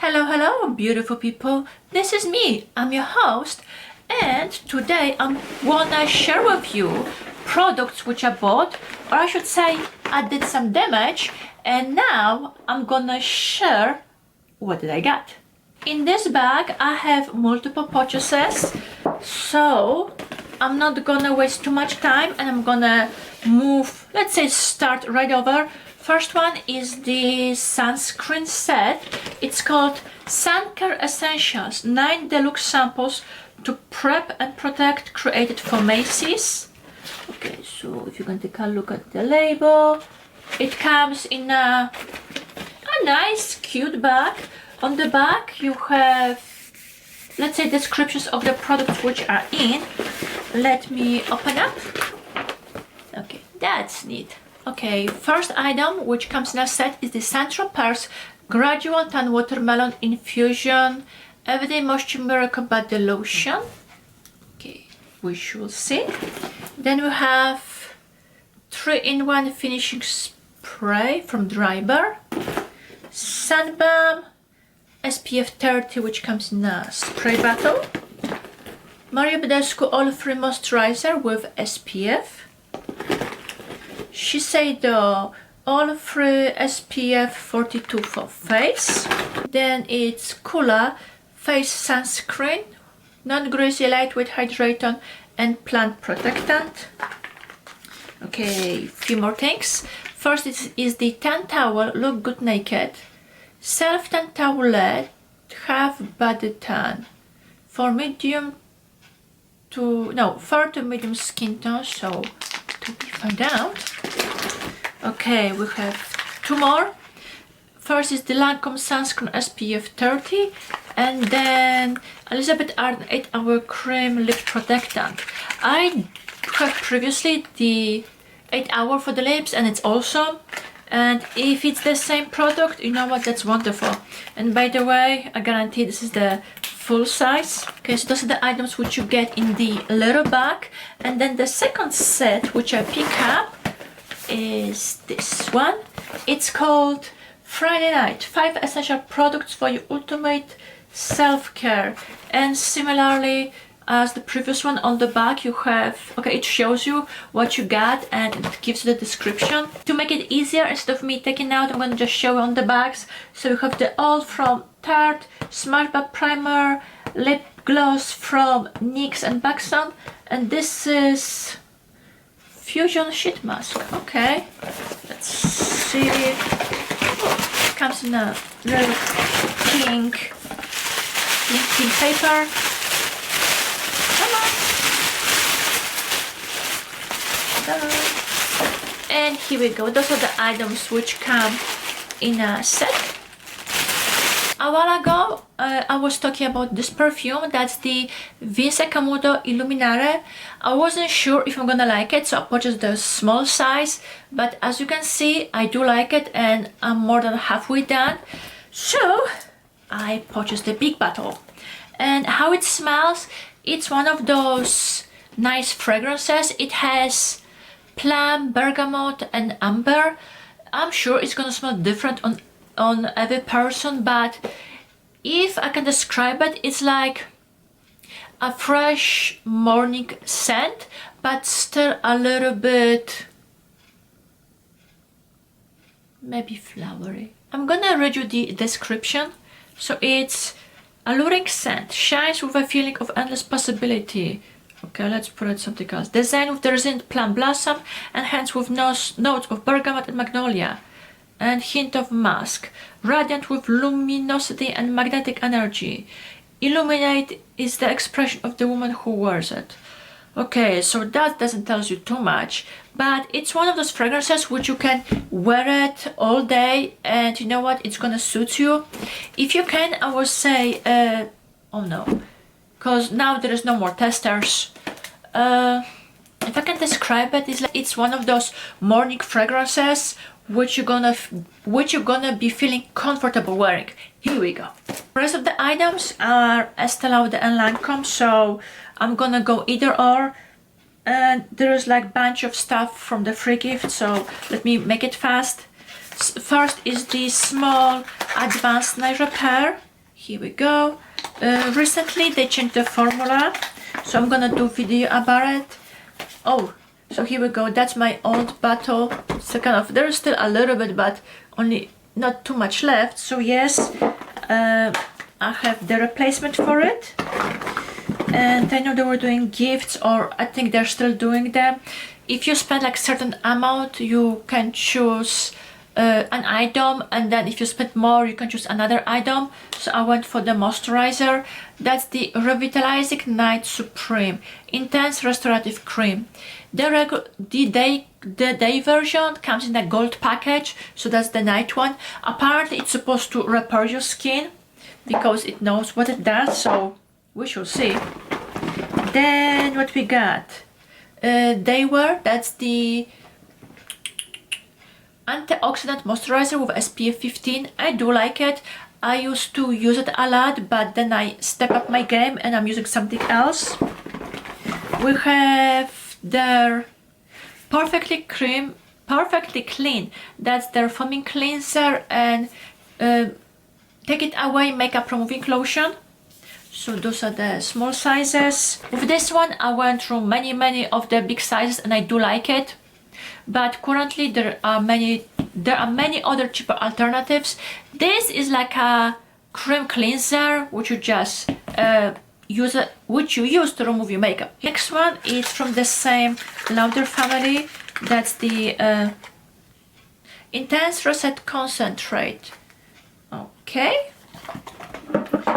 Hello, beautiful people. This is me. I'm your host, and today I'm wanna share with you products which I bought, or I should say I did some damage, and now I'm gonna share what did I got. In this bag I have multiple purchases, so I'm not gonna waste too much time and I'm gonna move, let's say start right over. First one is the sunscreen set. It's called Sun Care Essentials 9 Deluxe Samples to Prep and Protect, created for Macys. Okay, so if you can take a look at the label, it comes in a nice cute bag. On the back you have, let's say, descriptions of the products which are in. Let me open up. Okay, that's neat. Okay, first item which comes in a set is the Central Pearls Gradual Tan Watermelon Infusion Everyday Moisture Miracle Body Lotion. Okay, we shall see. Then we have 3-in-1 finishing spray from Drybar, Sun Balm SPF30 which comes in a spray bottle, Mario Badescu All-Free Moisturizer with SPF, Shiseido All-Free SPF 42 for face. Then it's Kula Face Sunscreen, non-greasy, lightweight hydratant and plant protectant. Okay, few more things. First is the Tan Towel Look Good Naked Self Tan Towelette Half Body Tan for medium to fair to medium skin tone, so to be found out. Okay, we have two more. First is the Lancome Sunscreen SPF 30 and then Elizabeth Arden 8-Hour Creme Lip Protectant. I have previously the 8-Hour for the lips and it's awesome. And if it's the same product, you know what, that's wonderful. And by the way, I guarantee this is the full size. Okay, so those are the items which you get in the little bag. And then the second set which I pick up is this one. It's called Friday Night 5 Essential Products for Your Ultimate Self-Care. And similarly as the previous one, on the back you have, okay, it shows you what you got and it gives you the description. To make it easier, instead of me taking out, I'm going to just show you on the bags. So you have the all from Tarte Smashback Primer, lip gloss from NYX and Baxon, and this is Fusion Sheet Mask. Okay, let's see. Oh, it comes in a little pink paper. And here we go. Those are the items which come in a set. A while ago I was talking about this perfume. That's the Camuto Illuminare. I wasn't sure if I'm gonna like it, so I purchased the small size, but as you can see I do like it and I'm more than halfway done, so I purchased the big bottle. And how it smells, it's one of those nice fragrances. It has plum, bergamot and amber. I'm sure it's gonna smell different on every person, but if I can describe it, it's like a fresh morning scent, but still a little bit maybe flowery. I'm gonna read you the description. So it's alluring scent, shines with a feeling of endless possibility. Okay, let's put it something else. Designed with the resined plum blossom, enhanced with notes of bergamot and magnolia, and hint of musk. Radiant with luminosity and magnetic energy. Illuminate is the expression of the woman who wears it. Okay, so that doesn't tell you too much, but it's one of those fragrances which you can wear it all day and you know what, it's gonna suit you. If you can, I would say, oh no, because now there is no more testers. If I can describe it, it's one of those morning fragrances which you're gonna be feeling comfortable wearing. Here we go. The rest of the items are Estee Lauder and Lancome, so I'm gonna go either or. And there's like bunch of stuff from the free gift, so let me make it fast. First is the small advanced nail repair. Here we go. Recently they changed the formula, so I'm gonna do video about it. Oh, so here we go. That's my old bottle. So kind of, there's still a little bit, but only not too much left. So yes, I have the replacement for it. And I know they were doing gifts, or I think they're still doing them. If you spend like certain amount, you can choose an item, and then if you spend more, you can choose another item. So I went for the moisturizer. That's the Revitalizing Supreme Intense Restorative Cream. The day version comes in a gold package, so that's the night one. Apparently it's supposed to repair your skin because it knows what it does, so we shall see. Then what we got? That's the antioxidant moisturizer with SPF 15. I do like it. I used to use it a lot, but then I step up my game and I'm using something else. We have their perfectly clean. That's their foaming cleanser and take it away makeup removing lotion. So those are the small sizes. With this one I went through many of the big sizes and I do like it. But currently there are many other cheaper alternatives. This is like a cream cleanser which you just use to remove your makeup. Next one is from the same Lauder family. That's the Intense Reset Concentrate. Okay.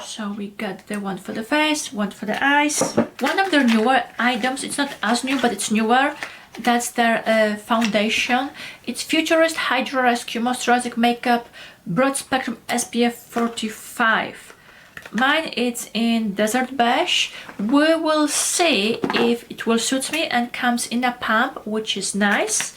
So we got the one for the face, one for the eyes. One of their newer items, it's not as new but it's newer. That's their foundation. It's Futurist Hydra Rescue Moisturizing Makeup Broad Spectrum SPF 45. Mine is in Desert Beige. We will see if it will suit me, and comes in a pump, which is nice.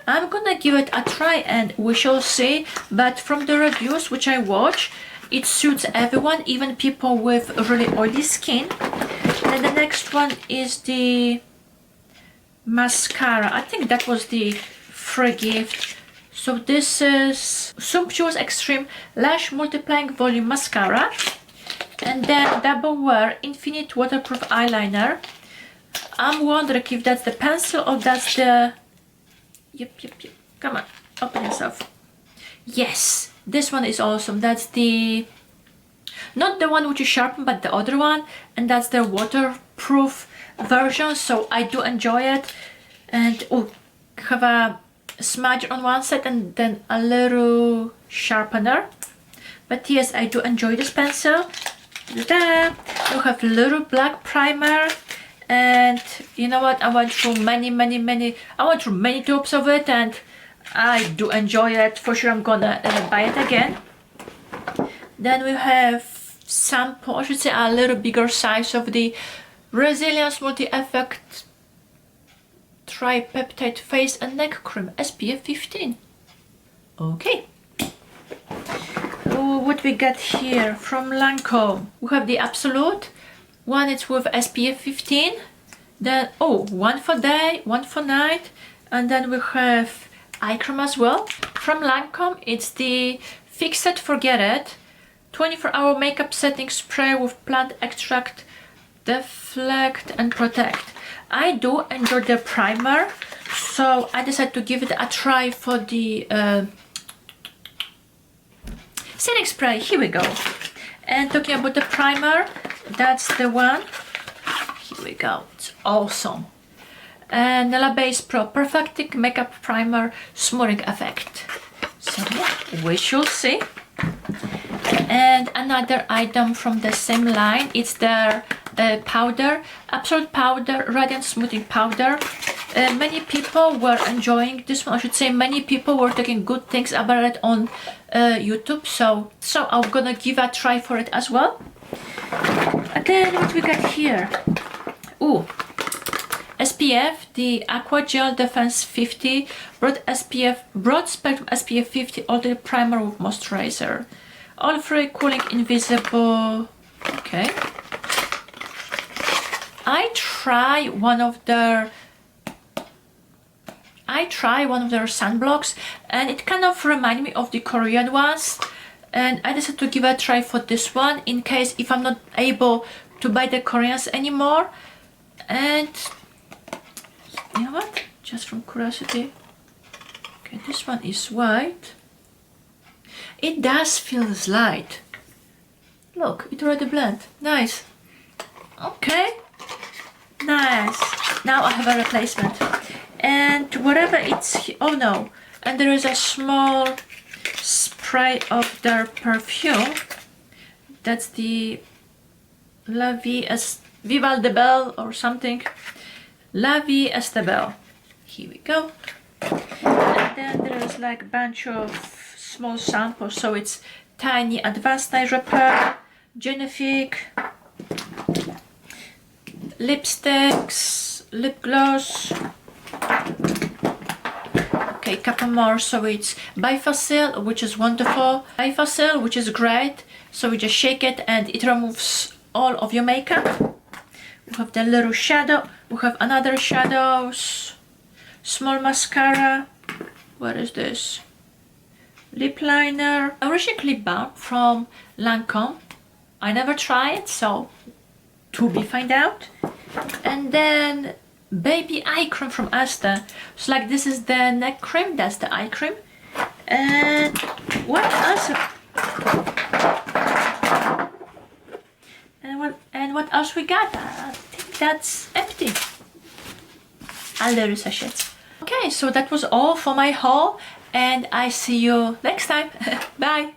I'm gonna give it a try and we shall see, but from the reviews which I watch, it suits everyone, even people with really oily skin. And the next one is the mascara. I think that was the free gift. So this is Sumptuous Extreme Lash Multiplying Volume Mascara, and then Double Wear Infinite Waterproof Eyeliner. I'm wondering if that's the pencil or that's the... Yep. Come on, open yourself. Yes, this one is awesome. That's the... not the one which is sharpened, but the other one, and that's the waterproof version, so I do enjoy it. And oh, have a smudge on one side and then a little sharpener. But yes, I do enjoy this pencil. Ta-da! You have little black primer, and you know what, I went through many tubes of it and I do enjoy it. For sure I'm gonna buy it again. Then we have sample, I should say a little bigger size of the Resilience Multi-Effect Tripeptide Face and Neck Cream SPF 15. Okay. What we got here from Lancome? We have the Absolute. One is with SPF 15. Then, one for day, one for night. And then we have eye cream as well. From Lancome, it's the Fix It, Forget It 24-hour makeup setting spray with plant extract. Deflect and protect. I do enjoy the primer, so I decided to give it a try for the setting spray. Here we go. And talking about the primer, that's the one. Here we go. It's awesome. And La Base Pro Perfecting Makeup Primer Smoothing Effect. So yeah, we shall see. And another item from the same line, it's their powder, Absolute Powder Radiant Smoothing Powder. Many people were enjoying this one. I should say many people were talking good things about it on YouTube, so I'm gonna give a try for it as well. And then what we got here? Ooh, SPF, the Aqua Gel Defense 50 Broad Spectrum SPF 50 All Day Primer with Moisturizer. All free, cooling, invisible. Okay. I try one of their sunblocks, and it kind of reminded me of the Korean ones. and I decided to give a try for this one in case if I'm not able to buy the Koreans anymore. And you know what, just from curiosity, okay, this one is white. It does feel light. Look, it already blend. Nice. Okay, nice. Now I have a replacement, and whatever it's, oh no, and there is a small spray of their perfume. That's the La Vie Estebelle or something. La Vie Estebelle. Here we go. And then there is like a bunch of small samples. So it's tiny advanced night repair, Genifique, lipsticks, lip gloss. Okay, couple more. So it's Bi-Facil, which is wonderful. Bi-Facil, which is great. So we just shake it and it removes all of your makeup. We have the little shadow. We have another shadows. Small mascara. What is this? Lip liner. Original lip balm from Lancome. I never tried, so to be find out. And then baby eye cream from Estee. So like this is the neck cream, that's the eye cream. And what else? And what else we got? I think that's empty. A little sachets. Okay, so that was all for my haul, and I see you next time. Bye.